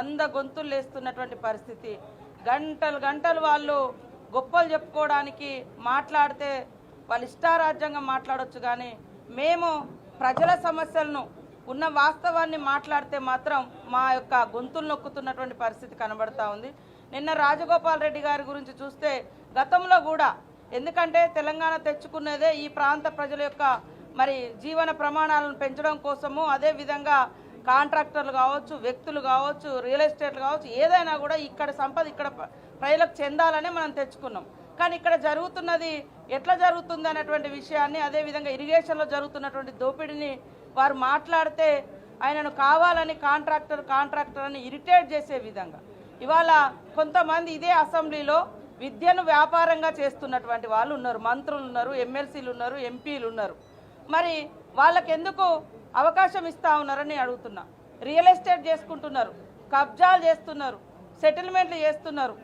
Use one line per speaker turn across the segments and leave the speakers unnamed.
100 గొంతులు లేస్తున్నటువంటి పరిస్థితి. గంటలు గంటలు వాళ్ళు గొప్పలు చెప్పుకోవడానికి మాట్లాడితే వాళ్ళు ఇష్టారాజ్యంగా మాట్లాడొచ్చు, కానీ మేము ప్రజల సమస్యలను ఉన్న వాస్తవాన్ని మాట్లాడితే మాత్రం మా యొక్క గొంతులు నొక్కుతున్నటువంటి పరిస్థితి కనబడతా ఉంది. నిన్న రాజగోపాల్ రెడ్డి గారి గురించి చూస్తే గతంలో కూడా, ఎందుకంటే తెలంగాణ తెచ్చుకున్నదే ఈ ప్రాంత ప్రజల యొక్క మరి జీవన ప్రమాణాలను పెంచడం కోసము, అదేవిధంగా కాంట్రాక్టర్లు కావచ్చు, వ్యక్తులు కావచ్చు, రియల్ ఎస్టేట్లు కావచ్చు, ఏదైనా కూడా ఇక్కడ సంపద ఇక్కడ ప్రజలకు చెందాలనే మనం తెచ్చుకున్నాం. కానీ ఇక్కడ జరుగుతున్నది ఎట్లా జరుగుతుంది అనేటువంటి విషయాన్ని, అదేవిధంగా ఇరిగేషన్లో జరుగుతున్నటువంటి దోపిడీని వారు మాట్లాడితే ఆయనను కావాలని కాంట్రాక్టర్ అని ఇరిటేట్ చేసే విధంగా ఇవాళ కొంతమంది ఇదే అసెంబ్లీలో విద్యను వ్యాపారంగా చేస్తున్నటువంటి వాళ్ళు ఉన్నారు, మంత్రులు ఉన్నారు, ఎమ్మెల్సీలు ఉన్నారు, ఎంపీలు ఉన్నారు. మరి వాళ్ళకి ఎందుకు అవకాశం ఇస్తా ఉన్నారని అడుగుతున్నా. రియల్ ఎస్టేట్ చేసుకుంటున్నారు, కబ్జాలు చేస్తున్నారు, సెటిల్మెంట్లు చేస్తున్నారు.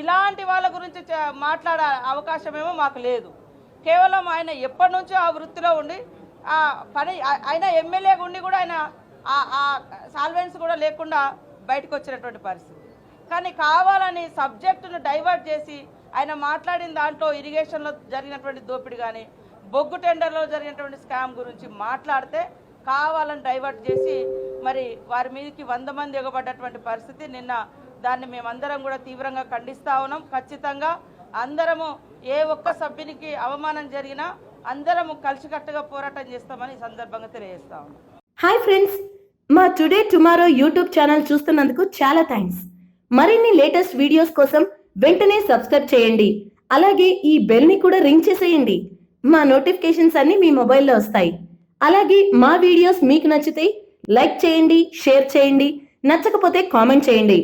ఇలాంటి వాళ్ళ గురించి మాట్లాడే అవకాశమేమో మాకు లేదు. కేవలం ఆయన ఎప్పటి నుంచో ఆ వృత్తిలో ఉండి ఆ పని, ఆయన ఎమ్మెల్యేగా ఉండి కూడా ఆయన ఆ సాల్వెన్స్ కూడా లేకుండా బయటకు వచ్చినటువంటి పరిస్థితి. కానీ కావాలని సబ్జెక్టును డైవర్ట్ చేసి ఆయన మాట్లాడిన దాంట్లో ఇరిగేషన్లో జరిగినటువంటి దోపిడీ కానీ, బొగ్గు టెండర్లో జరిగినటువంటి స్కామ్ గురించి మాట్లాడితే కావాలని డైవర్ట్ చేసి మరి వారి మీదకి 100 మంది ఎగబడ్డటువంటి పరిస్థితి. నిన్న దాన్ని మేమందరం కూడా తీవ్రంగా ఖండిస్తూ ఉన్నాం. ఖచ్చితంగా అందరము ఏ ఒక్క సభ్యునికి అవమానం జరిగినా అందరము కలిసికట్టుగా పోరాటం చేస్తామని ఈ సందర్భంగా తెలియజేస్తా ఉన్నాం.
హాయ్ ఫ్రెండ్స్, మా టుడే టుమారో యూట్యూబ్ ఛానల్ చూస్తున్నందుకు చాలా థ్యాంక్స్. మరిన్ని లేటెస్ట్ వీడియోస్ కోసం వెంటనే సబ్స్క్రైబ్ చేయండి. అలాగే ఈ బెల్ ని కూడా రింగ్ చేసేయండి. మా నోటిఫికేషన్స్ అన్ని మీ మొబైల్లో వస్తాయి. అలాగే మా వీడియోస్ మీకు నచ్చితే లైక్ చేయండి, షేర్ చేయండి, నచ్చకపోతే కామెంట్ చేయండి.